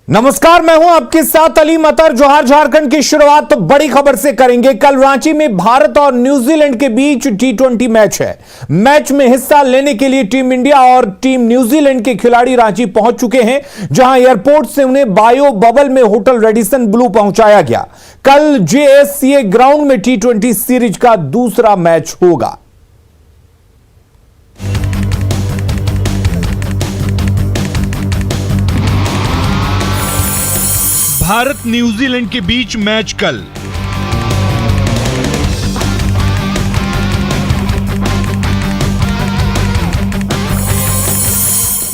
नमस्कार, मैं हूं आपके साथ अली मतर। जोहार। झारखंड की शुरुआत तो बड़ी खबर से करेंगे। कल रांची में भारत और न्यूजीलैंड के बीच T20 मैच है। मैच में हिस्सा लेने के लिए टीम इंडिया और टीम न्यूजीलैंड के खिलाड़ी रांची पहुंच चुके हैं, जहां एयरपोर्ट से उन्हें बायो बबल में होटल रेडिसन ब्लू पहुंचाया गया। कल JSCA ग्राउंड में T20 सीरीज का दूसरा मैच होगा। भारत न्यूजीलैंड के बीच मैच कल।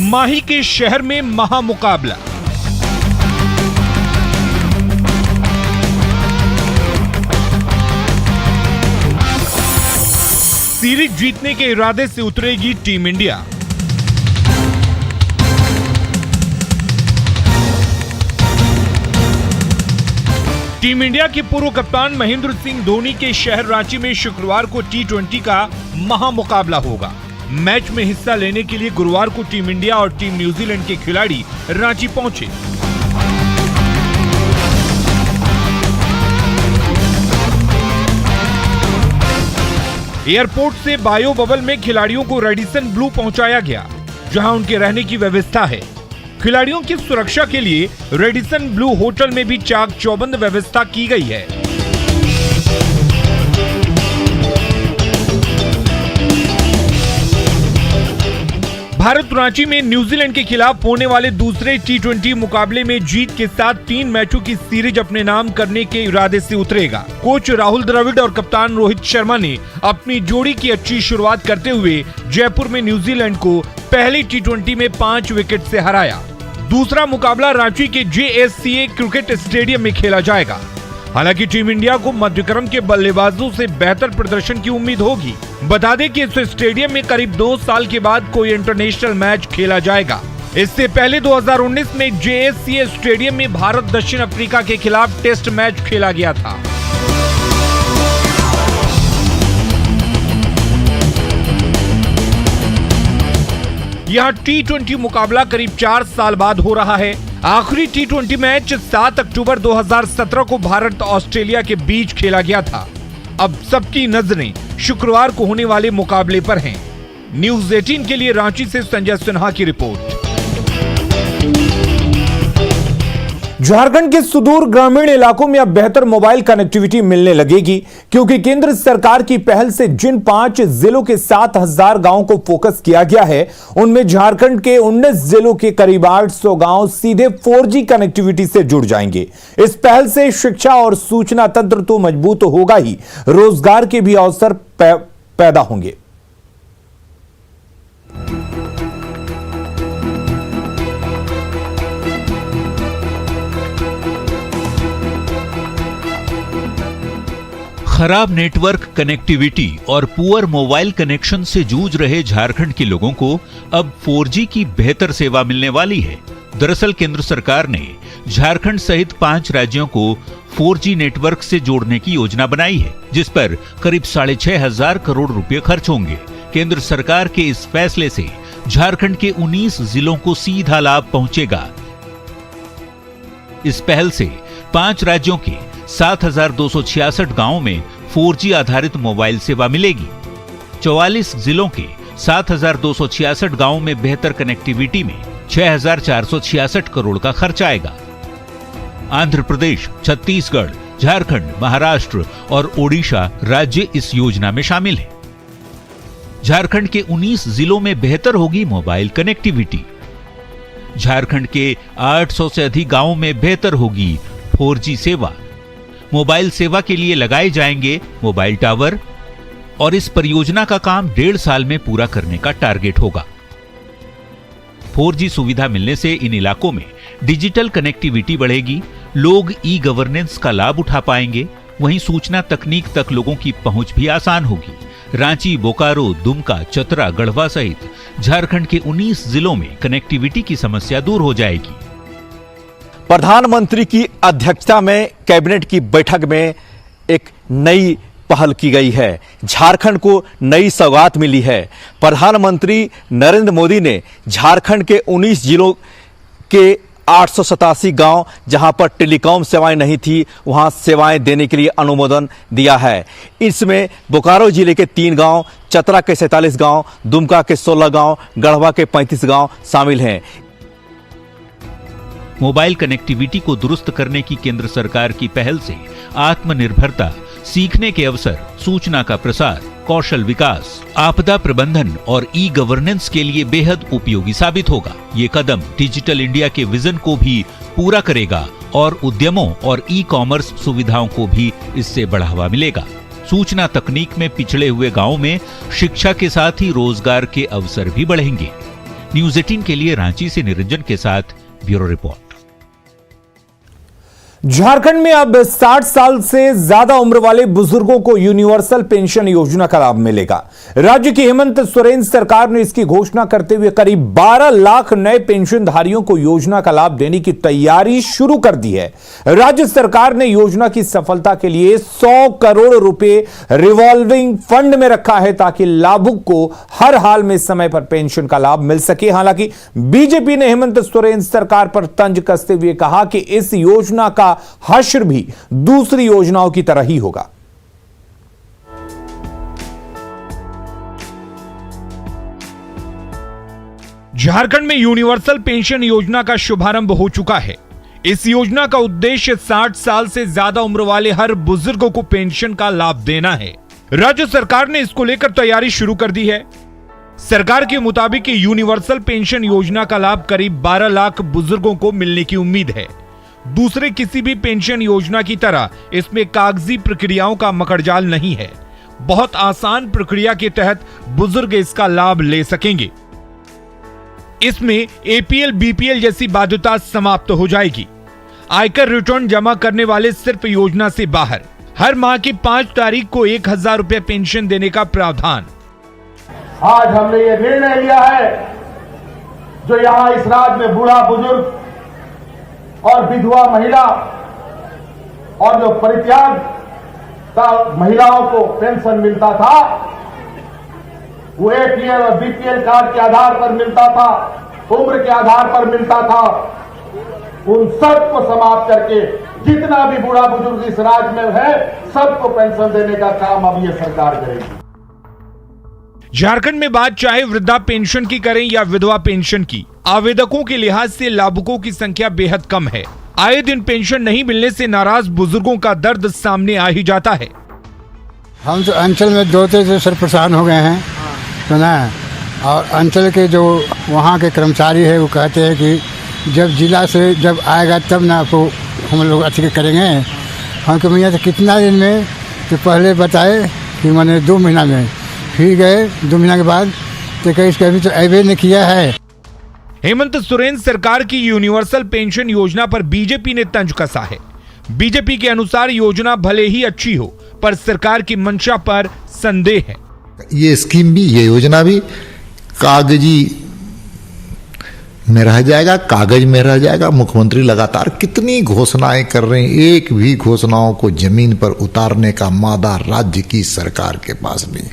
माही के शहर में महामुकाबला। सीरीज जीतने के इरादे से उतरेगी टीम इंडिया। टीम इंडिया के पूर्व कप्तान महेंद्र सिंह धोनी के शहर रांची में शुक्रवार को T20 का महामुकाबला होगा। मैच में हिस्सा लेने के लिए गुरुवार को टीम इंडिया और टीम न्यूजीलैंड के खिलाड़ी रांची पहुंचे। एयरपोर्ट से बायो बबल में खिलाड़ियों को रेडिसन ब्लू पहुंचाया गया, जहां उनके रहने की व्यवस्था है। खिलाड़ियों की सुरक्षा के लिए रेडिसन ब्लू होटल में भी चाक चौबंद व्यवस्था की गई है। भारत रांची में न्यूजीलैंड के खिलाफ होने वाले दूसरे T20 मुकाबले में जीत के साथ 3 मैचों की सीरीज अपने नाम करने के इरादे से उतरेगा। कोच राहुल द्रविड़ और कप्तान रोहित शर्मा ने अपनी जोड़ी की अच्छी शुरुआत करते हुए जयपुर में न्यूजीलैंड को पहली T20 में 5 विकेट से हराया। दूसरा मुकाबला रांची के JSCA क्रिकेट स्टेडियम में खेला जाएगा। हालांकि टीम इंडिया को मध्यक्रम के बल्लेबाजों से बेहतर प्रदर्शन की उम्मीद होगी। बता दें कि इस स्टेडियम में करीब 2 साल के बाद कोई इंटरनेशनल मैच खेला जाएगा। इससे पहले 2019 में JSCA स्टेडियम में भारत दक्षिण अफ्रीका के खिलाफ टेस्ट मैच खेला गया था। यह T20 मुकाबला करीब 4 साल बाद हो रहा है। आखिरी T20 मैच 7 अक्टूबर 2017 को भारत ऑस्ट्रेलिया के बीच खेला गया था। अब सबकी नजरें शुक्रवार को होने वाले मुकाबले पर हैं। न्यूज़ 18 के लिए रांची से संजय सिन्हा की रिपोर्ट। झारखंड के सुदूर ग्रामीण इलाकों में अब बेहतर मोबाइल कनेक्टिविटी मिलने लगेगी, क्योंकि केंद्र सरकार की पहल से जिन 5 जिलों के 7,000 गांवों को फोकस किया गया है, उनमें झारखंड के 19 जिलों के करीब 800 गांव सीधे 4G कनेक्टिविटी से जुड़ जाएंगे। इस पहल से शिक्षा और सूचना तंत्र तो मजबूत होगा ही, रोजगार के भी अवसर पैदा होंगे। खराब नेटवर्क कनेक्टिविटी और पुअर मोबाइल कनेक्शन से जूझ रहे झारखंड के लोगों को अब 4G की बेहतर सेवा मिलने वाली है। दरअसल केंद्र सरकार ने झारखंड सहित 5 राज्यों को 4G नेटवर्क से जोड़ने की योजना बनाई है, जिस पर करीब 6,500 करोड़ रुपए खर्च होंगे। केंद्र सरकार के इस फैसले से झारखंड के 19 जिलों को सीधा लाभ पहुंचेगा। इस पहल से 5 राज्यों के 7,266 गांवों में 4G आधारित मोबाइल सेवा मिलेगी। 44 जिलों के 7,266 गांवों में बेहतर कनेक्टिविटी में 6,466 करोड़ का खर्च आएगा। आंध्र प्रदेश, छत्तीसगढ़, झारखंड, महाराष्ट्र और ओडिशा राज्य इस योजना में शामिल हैं। झारखंड के 19 जिलों में बेहतर होगी मोबाइल कनेक्टिविटी। झारखंड के 800 से अधिक गांवों में बेहतर होगी 4G सेवा। मोबाइल सेवा के लिए लगाए जाएंगे मोबाइल टावर और इस परियोजना का काम 1.5 साल में पूरा करने का टारगेट होगा। 4G सुविधा मिलने से इन इलाकों में डिजिटल कनेक्टिविटी बढ़ेगी, लोग ई-गवर्नेंस का लाभ उठा पाएंगे, वहीं सूचना तकनीक तक लोगों की पहुंच भी आसान होगी। रांची, बोकारो, दुमका, चतरा, गढ़वा सहित झारखंड के 19 जिलों में कनेक्टिविटी की समस्या दूर हो जाएगी। प्रधानमंत्री की अध्यक्षता में कैबिनेट की बैठक में एक नई पहल की गई है। झारखंड को नई सौगात मिली है। प्रधानमंत्री नरेंद्र मोदी ने झारखंड के 19 जिलों के 887 गांव जहां पर टेलीकॉम सेवाएं नहीं थी, वहां सेवाएं देने के लिए अनुमोदन दिया है। इसमें बोकारो जिले के 3 गांव, चतरा के 47 गांव, दुमका के 16 गांव, गढ़वा के 35 गांव शामिल हैं। मोबाइल कनेक्टिविटी को दुरुस्त करने की केंद्र सरकार की पहल से आत्मनिर्भरता, सीखने के अवसर, सूचना का प्रसार, कौशल विकास, आपदा प्रबंधन और ई गवर्नेंस के लिए बेहद उपयोगी साबित होगा। ये कदम डिजिटल इंडिया के विजन को भी पूरा करेगा और उद्यमों और ई कॉमर्स सुविधाओं को भी इससे बढ़ावा मिलेगा। सूचना तकनीक में पिछड़े हुए गांवों में शिक्षा के साथ ही रोजगार के अवसर भी बढ़ेंगे। न्यूज़ 18 के लिए रांची से निरंजन के साथ ब्यूरो रिपोर्ट। झारखंड में अब 60 साल से ज्यादा उम्र वाले बुजुर्गों को यूनिवर्सल पेंशन योजना का लाभ मिलेगा। राज्य की हेमंत सोरेन सरकार ने इसकी घोषणा करते हुए करीब 12 लाख नए पेंशनधारियों को योजना का लाभ देने की तैयारी शुरू कर दी है। राज्य सरकार ने योजना की सफलता के लिए 100 करोड़ रुपए रिवॉल्विंग फंड में रखा है ताकि लाभुक को हर हाल में समय पर पेंशन का लाभ मिल सके। हालांकि बीजेपी ने हेमंत सोरेन सरकार पर तंज कसते हुए कहा कि इस योजना का हश्र भी दूसरी योजनाओं की तरह ही होगा। झारखंड में यूनिवर्सल पेंशन योजना का शुभारंभ हो चुका है। इस योजना का उद्देश्य 60 साल से ज्यादा उम्र वाले हर बुजुर्गों को पेंशन का लाभ देना है। राज्य सरकार ने इसको लेकर तैयारी शुरू कर दी है। सरकार के मुताबिक यूनिवर्सल पेंशन योजना का लाभ करीब 12 लाख बुजुर्गों को मिलने की उम्मीद है। दूसरे किसी भी पेंशन योजना की तरह इसमें कागजी प्रक्रियाओं का मकड़जाल नहीं है। बहुत आसान प्रक्रिया के तहत बुजुर्ग इसका लाभ ले सकेंगे। इसमें एपीएल, बीपीएल जैसी बाध्यता समाप्त हो जाएगी। आयकर रिटर्न जमा करने वाले सिर्फ योजना से बाहर। हर माह की 5 तारीख को 1000 रुपए पेंशन देने का प्रावधान। आज हमने ये निर्णय लिया है, जो यहां इस राज्य में बूढ़ा बुजुर्ग और विधवा महिला और जो परित्याग का महिलाओं को पेंशन मिलता था, वो एपीएल और बीपीएल कार्ड के आधार पर मिलता था, उम्र के आधार पर मिलता था। उन सबको समाप्त करके जितना भी बूढ़ा बुजुर्ग इस राज्य में है, सबको पेंशन देने का काम अब ये सरकार करेगी। झारखंड में बात चाहे वृद्धा पेंशन की करें या विधवा पेंशन की, आवेदकों के लिहाज से लाभुकों की संख्या बेहद कम है। आए दिन पेंशन नहीं मिलने से नाराज बुजुर्गों का दर्द सामने आ ही जाता है। हम तो अंचल में 2 से सर परेशान हो गए हैं, सुना है। और अंचल के जो वहाँ के कर्मचारी है वो कहते हैं कि जब जिला से जब आएगा तब ना आपको हम लोग अच्छे करेंगे। हमको भैया तो कितना दिन में, तो पहले बताए कि मैंने 2 महीना में, फिर गए 2 महीना के बाद तो कहीं इसका अभी तो अवैध ने किया है। हेमंत सोरेन सरकार की यूनिवर्सल पेंशन योजना पर बीजेपी ने तंज कसा है। बीजेपी के अनुसार योजना भले ही अच्छी हो, पर सरकार की मंशा पर संदेह है। ये स्कीम भी, ये योजना भी कागजी में रह जाएगा, कागज में रह जाएगा। मुख्यमंत्री लगातार कितनी घोषणाएं कर रहे हैं, एक भी घोषणाओं को जमीन पर उतारने का मादा राज्य की सरकार के पास नहीं।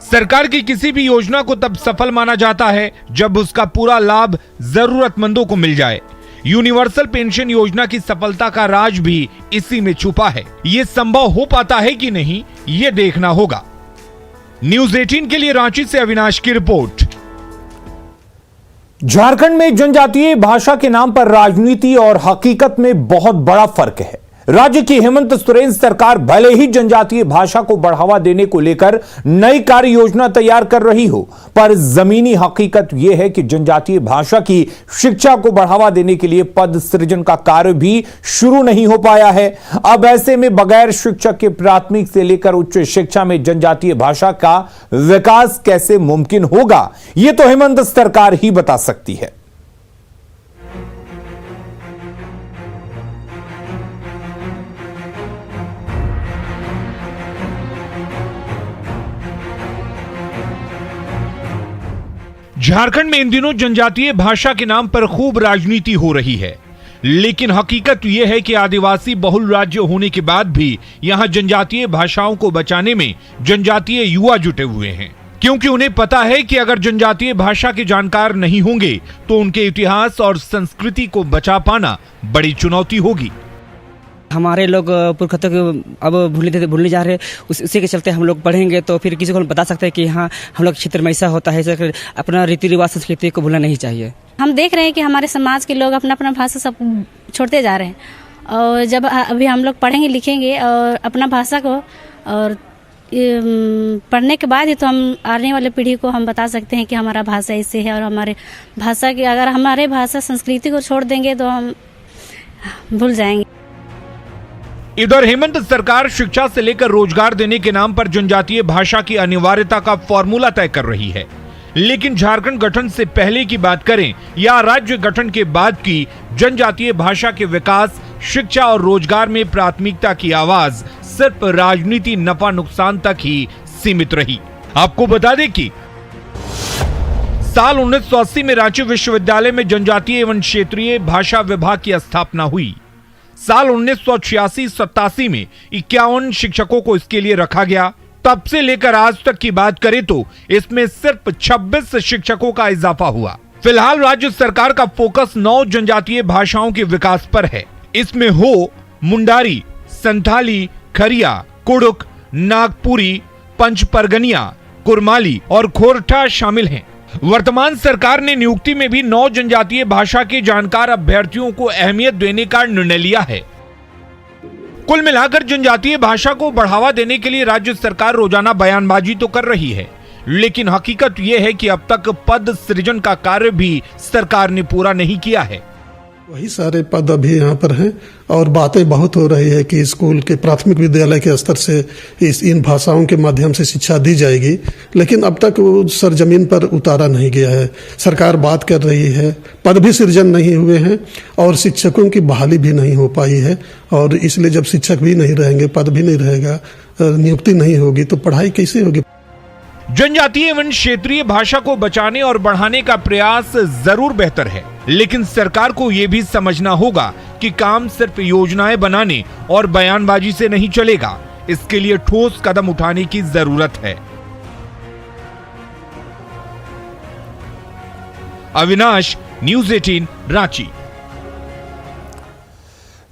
सरकार की किसी भी योजना को तब सफल माना जाता है जब उसका पूरा लाभ जरूरतमंदों को मिल जाए। यूनिवर्सल पेंशन योजना की सफलता का राज भी इसी में छुपा है। ये संभव हो पाता है कि नहीं, ये देखना होगा। न्यूज़ 18 के लिए रांची से अविनाश की रिपोर्ट। झारखंड में जनजातीय भाषा के नाम पर राजनीति और हकीकत में बहुत बड़ा फर्क है। राज्य की हेमंत सोरेन सरकार भले ही जनजातीय भाषा को बढ़ावा देने को लेकर नई कार्य योजना तैयार कर रही हो, पर जमीनी हकीकत यह है कि जनजातीय भाषा की शिक्षा को बढ़ावा देने के लिए पद सृजन का कार्य भी शुरू नहीं हो पाया है। अब ऐसे में बगैर शिक्षक के प्राथमिक से लेकर उच्च शिक्षा में जनजातीय भाषा का विकास कैसे मुमकिन होगा, यह तो हेमंत सरकार ही बता सकती है। झारखंड में इन दिनों जनजातीय भाषा के नाम पर खूब राजनीति हो रही है, लेकिन हकीकत यह है कि आदिवासी बहुल राज्य होने के बाद भी यहां जनजातीय भाषाओं को बचाने में जनजातीय युवा जुटे हुए हैं। क्योंकि उन्हें पता है कि अगर जनजातीय भाषा के जानकार नहीं होंगे तो उनके इतिहास और संस्कृति को बचा पाना बड़ी चुनौती होगी। हमारे लोग पुरखों को अब भूलने जा रहे हैं, उसी के चलते हम लोग पढ़ेंगे तो फिर किसी को हम बता सकते हैं कि हाँ हम लोग क्षेत्र में ऐसा होता है। अपना रीति रिवाज संस्कृति को भूलना नहीं चाहिए। हम देख रहे हैं कि हमारे समाज के लोग अपना अपना भाषा सब छोड़ते जा रहे हैं, और जब अभी हम लोग पढ़ेंगे लिखेंगे और अपना भाषा को, और पढ़ने के बाद ही तो हम आने वाले पीढ़ी को हम बता सकते हैं कि हमारा भाषा ऐसे है। और हमारे भाषा की, अगर हमारे भाषा संस्कृति को छोड़ देंगे तो हम भूल जाएंगे। इधर हेमंत सरकार शिक्षा से लेकर रोजगार देने के नाम पर जनजातीय भाषा की अनिवार्यता का फॉर्मूला तय कर रही है, लेकिन झारखंड गठन से पहले की बात करें या राज्य गठन के बाद की, जनजातीय भाषा के विकास, शिक्षा और रोजगार में प्राथमिकता की आवाज सिर्फ राजनीति नफा नुकसान तक ही सीमित रही। आपको बता दें कि साल 1980 में रांची विश्वविद्यालय में जनजातीय एवं क्षेत्रीय भाषा विभाग की स्थापना हुई। साल 1986-87 में 51 शिक्षकों को इसके लिए रखा गया। तब से लेकर आज तक की बात करें तो इसमें सिर्फ 26 शिक्षकों का इजाफा हुआ। फिलहाल राज्य सरकार का फोकस 9 जनजातीय भाषाओं के विकास पर है। इसमें हो, मुंडारी, संथाली, खरिया, कुड़ुक, नागपुरी, पंचपरगनिया, कुरमाली और खोरठा शामिल हैं। वर्तमान सरकार ने नियुक्ति में भी 9 जनजातीय भाषा के जानकार अभ्यर्थियों को अहमियत देने का निर्णय लिया है। कुल मिलाकर जनजातीय भाषा को बढ़ावा देने के लिए राज्य सरकार रोजाना बयानबाजी तो कर रही है, लेकिन हकीकत यह है कि अब तक पद सृजन का कार्य भी सरकार ने पूरा नहीं किया है। वही सारे पद अभी यहाँ पर हैं और बातें बहुत हो रही है कि स्कूल के प्राथमिक विद्यालय के स्तर से इन भाषाओं के माध्यम से शिक्षा दी जाएगी, लेकिन अब तक वो सरजमीन पर उतारा नहीं गया है। सरकार बात कर रही है, पद भी सृजन नहीं हुए हैं और शिक्षकों की बहाली भी नहीं हो पाई है। और इसलिए जब शिक्षक भी नहीं रहेंगे, पद भी नहीं रहेगा, नियुक्ति नहीं होगी तो पढ़ाई कैसे होगी। जनजातीय एवं क्षेत्रीय भाषा को बचाने और बढ़ाने का प्रयास जरूर बेहतर है, लेकिन सरकार को यह भी समझना होगा कि काम सिर्फ योजनाएं बनाने और बयानबाजी से नहीं चलेगा। इसके लिए ठोस कदम उठाने की जरूरत है। अविनाश, न्यूज़ 18, रांची।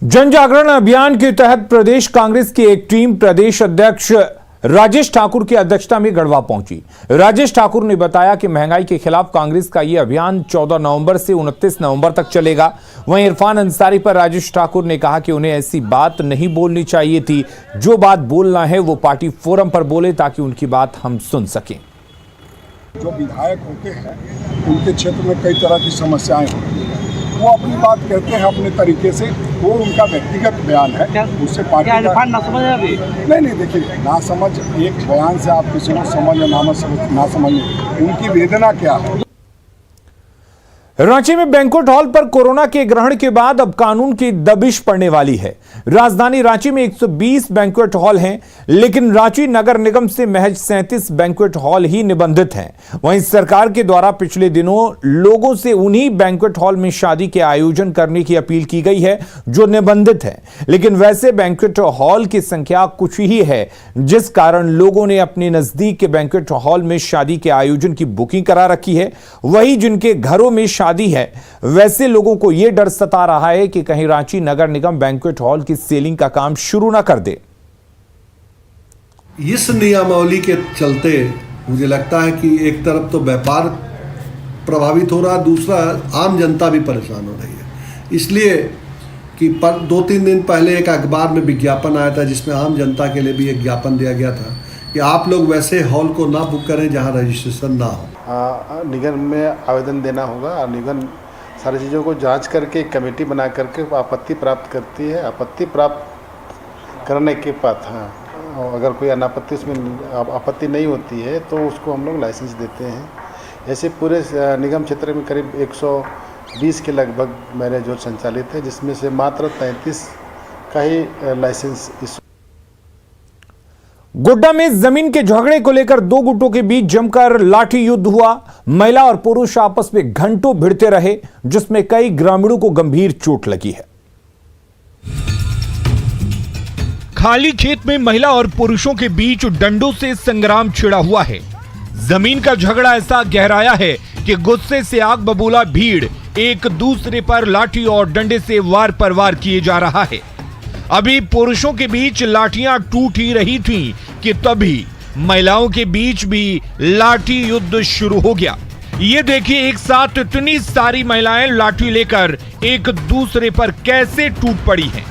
जन जागरण अभियान के तहत प्रदेश कांग्रेस की एक टीम प्रदेश अध्यक्ष राजेश ठाकुर की अध्यक्षता में गढ़वा पहुंची। राजेश ठाकुर ने बताया कि महंगाई के खिलाफ कांग्रेस का यह अभियान 14 नवंबर से 29 नवंबर तक चलेगा। वहीं इरफान अंसारी पर राजेश ठाकुर ने कहा कि उन्हें ऐसी बात नहीं बोलनी चाहिए थी, जो बात बोलना है वो पार्टी फोरम पर बोले ताकि उनकी बात हम सुन सकें। जो विधायक होते हैं उनके क्षेत्र में कई तरह की समस्याएं होती हैं, वो अपनी बात कहते हैं अपने तरीके से, वो उनका व्यक्तिगत बयान है, उससे पार्टी का नहीं देखिए, ना समझ एक बयान से आप किसी को समझ या ना समझ उनकी वेदना क्या है। रांची में बैंक्वेट हॉल पर कोरोना के ग्रहण के बाद अब कानून की दबिश पड़ने वाली है। राजधानी रांची में 120 बैंक्वेट हॉल हैं, लेकिन रांची नगर निगम से महज 37 बैंक्वेट हॉल ही निबंधित हैं। वहीं सरकार के द्वारा पिछले दिनों लोगों से उन्हीं बैंक्वेट हॉल में शादी के आयोजन करने की अपील की गई है जो निबंधित है, लेकिन वैसे बैंक्वेट हॉल की संख्या कुछ ही है, जिस कारण लोगों ने अपने नजदीक के बैंक्वेट हॉल में शादी के आयोजन की बुकिंग करा रखी है। वहीं जिनके घरों में शादी है, वैसे लोगों को यह डर सता रहा है कि कहीं रांची नगर निगम बैंक्वेट हॉल की सेलिंग का काम शुरू ना कर दे। इस नियमावली के चलते मुझे लगता है कि एक तरफ तो व्यापार प्रभावित हो रहा, दूसरा आम जनता भी परेशान हो रही है। इसलिए कि 2-3 दिन पहले एक अखबार में विज्ञापन आया था जिसमें आम जनता के लिए भी एक ज्ञापन दिया गया था कि आप लोग वैसे हॉल को ना बुक करें जहां रजिस्ट्रेशन ना हो। निगम में आवेदन देना होगा और निगम सारी चीज़ों को जांच करके कमेटी बना करके आपत्ति प्राप्त करती है। आपत्ति प्राप्त करने के बाद अगर कोई अनापत्ति उसमें आपत्ति नहीं होती है तो उसको हम लोग लाइसेंस देते हैं। ऐसे पूरे निगम क्षेत्र में करीब 120 के लगभग मैरिज हॉल संचालित है, जिसमें से मात्र 33 का ही लाइसेंस इस। गोड्डा में जमीन के झगड़े को लेकर दो गुटों के बीच जमकर लाठी युद्ध हुआ। महिला और पुरुष आपस में घंटों भिड़ते रहे, जिसमें कई ग्रामीणों को गंभीर चोट लगी है। खाली खेत में महिला और पुरुषों के बीच डंडों से संग्राम छिड़ा हुआ है। जमीन का झगड़ा ऐसा गहराया है कि गुस्से से आग बबूला भीड़ एक दूसरे पर लाठी और डंडे से वार पर वार किए जा रहा है। अभी पुरुषों के बीच लाठियां टूट ही रही थीं कि तभी महिलाओं के बीच भी लाठी युद्ध शुरू हो गया। ये देखिए एक साथ इतनी सारी महिलाएं लाठी लेकर एक दूसरे पर कैसे टूट पड़ी हैं।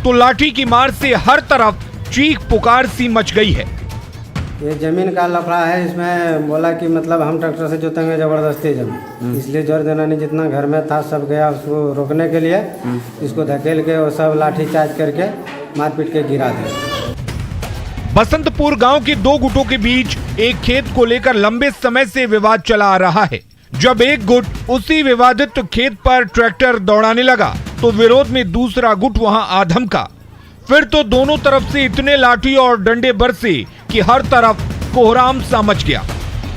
तो लाठी की मार से हर तरफ चीख पुकार सी मच गई है। ये जमीन का लफड़ा है, इसमें बोला कि मतलब हम ट्रैक्टर से जोतेंगे जबरदस्ती जमीन, इसलिए जोर जनानी जितना घर में था सब गया उसको रोकने के लिए, इसको धकेल के और सब लाठी चार्ज करके मारपीट के गिरा दिया। बसंतपुर गांव के दो गुटों के बीच एक खेत को लेकर लंबे समय से विवाद चला आ रहा है। जब एक गुट उसी विवादित खेत पर ट्रैक्टर दौड़ाने लगा तो विरोध में दूसरा गुट वहां आ धमका। फिर तो दोनों तरफ से इतने लाठी और डंडे बरसे कि हर तरफ कोहराम सा मच गया।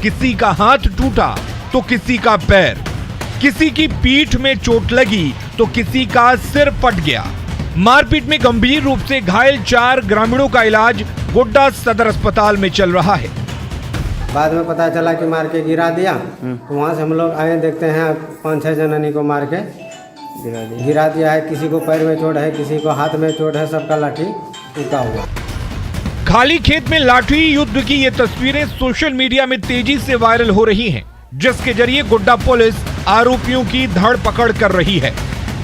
किसी का हाथ टूटा तो किसी का पैर, किसी की पीठ में चोट लगी तो किसी का सिर फट गया। मारपीट में गंभीर रूप से घायल 4 ग्रामीणों का इलाज गोड्डा सदर अस्पताल में चल रहा है। बाद में पता चला कि मार के गिरा दिया, तो वहाँ से हम लोग आए, देखते हैं 5-6 जनानी को मार के गिरा दिया है। किसी को पैर में चोट है, किसी को हाथ में चोट है, सबका लाठी टूटा हुआ। खाली खेत में लाठी युद्ध की ये तस्वीरें सोशल मीडिया में तेजी से वायरल हो रही हैं, जिसके जरिए गोड्डा पुलिस आरोपियों की धर पकड़ कर रही है।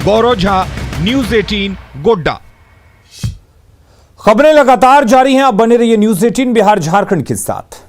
गौरव झा, न्यूज़ 18 गोड्डा। खबरें लगातार जारी हैं, आप बने रहिए न्यूज़ 18 बिहार झारखंड के साथ।